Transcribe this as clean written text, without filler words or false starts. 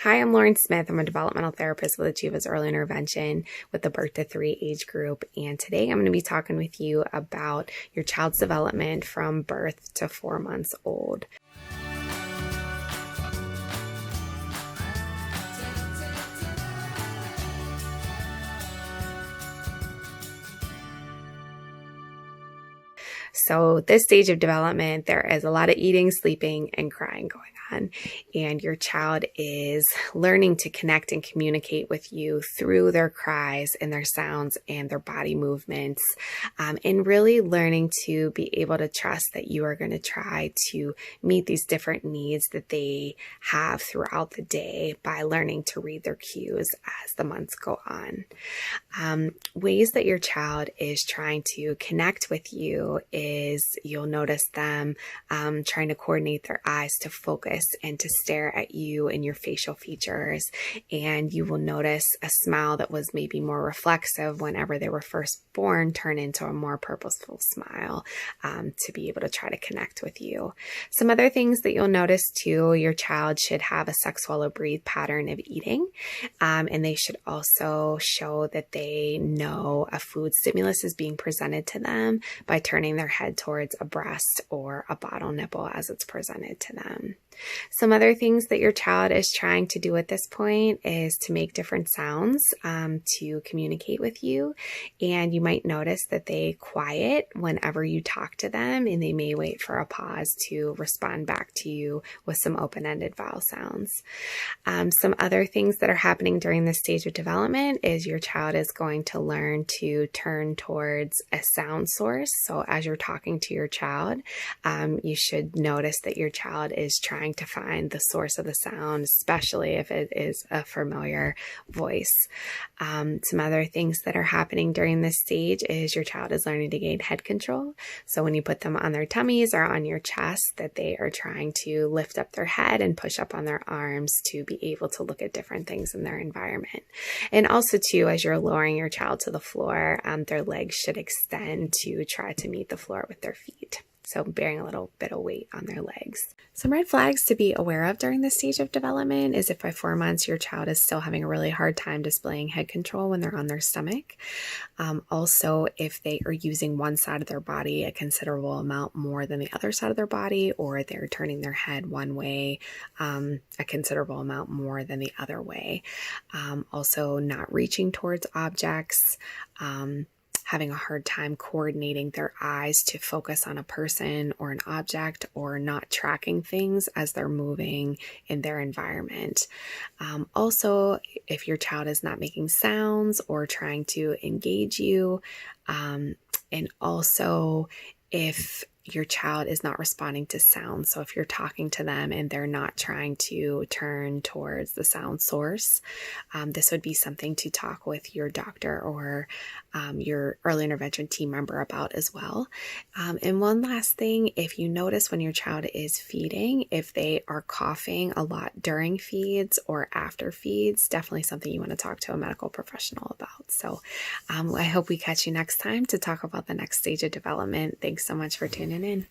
Hi, I'm Lauren Smith. I'm a developmental therapist with Achieva's Early Intervention with the birth to 3 age group. And today I'm going to be talking with you about your child's development from birth to 4 months old. So this stage of development, there is a lot of eating, sleeping, and crying going on. And your child is learning to connect and communicate with you through their cries and their sounds and their body movements, and really learning to be able to trust that you are going to try to meet these different needs that they have throughout the day by learning to read their cues as the months go on. Ways that your child is trying to connect with you is you'll notice them trying to coordinate their eyes to focus and to stare at you and your facial features. And you will notice a smile that was maybe more reflexive whenever they were first born turn into a more purposeful smile to be able to try to connect with you. Some other things that you'll notice too, your child should have a suck, swallow, breathe pattern of eating. And they should also show that they know a food stimulus is being presented to them by turning their head towards a breast or a bottle nipple as it's presented to them. Some other things that your child is trying to do at this point is to make different sounds to communicate with you. And you might notice that they quiet whenever you talk to them, and they may wait for a pause to respond back to you with some open-ended vowel sounds. Some other things that are happening during this stage of development is your child is going to learn to turn towards a sound source. So as you're talking to your child, you should notice that your child is trying to find the source of the sound, especially if it is a familiar voice. Some other things that are happening during this stage is your child is learning to gain head control. So when you put them on their tummies or on your chest, that they are trying to lift up their head and push up on their arms to be able to look at different things in their environment. And also too, as you're lowering your child to the floor, their legs should extend to try to meet the floor with their feet. So bearing a little bit of weight on their legs. Some red flags to be aware of during this stage of development is if by 4 months your child is still having a really hard time displaying head control when they're on their stomach. Also, if they are using one side of their body a considerable amount more than the other side of their body, or they're turning their head one way a considerable amount more than the other way. Also, not reaching towards objects. Having a hard time coordinating their eyes to focus on a person or an object, or not tracking things as they're moving in their environment. Also, if your child is not making sounds or trying to engage you, and also if your child is not responding to sound. So if you're talking to them and they're not trying to turn towards the sound source, this would be something to talk with your doctor or your early intervention team member about as well. And one last thing, if you notice when your child is feeding, if they are coughing a lot during feeds or after feeds, definitely something you want to talk to a medical professional about. So I hope we catch you next time to talk about the next stage of development. Thanks so much for tuning in.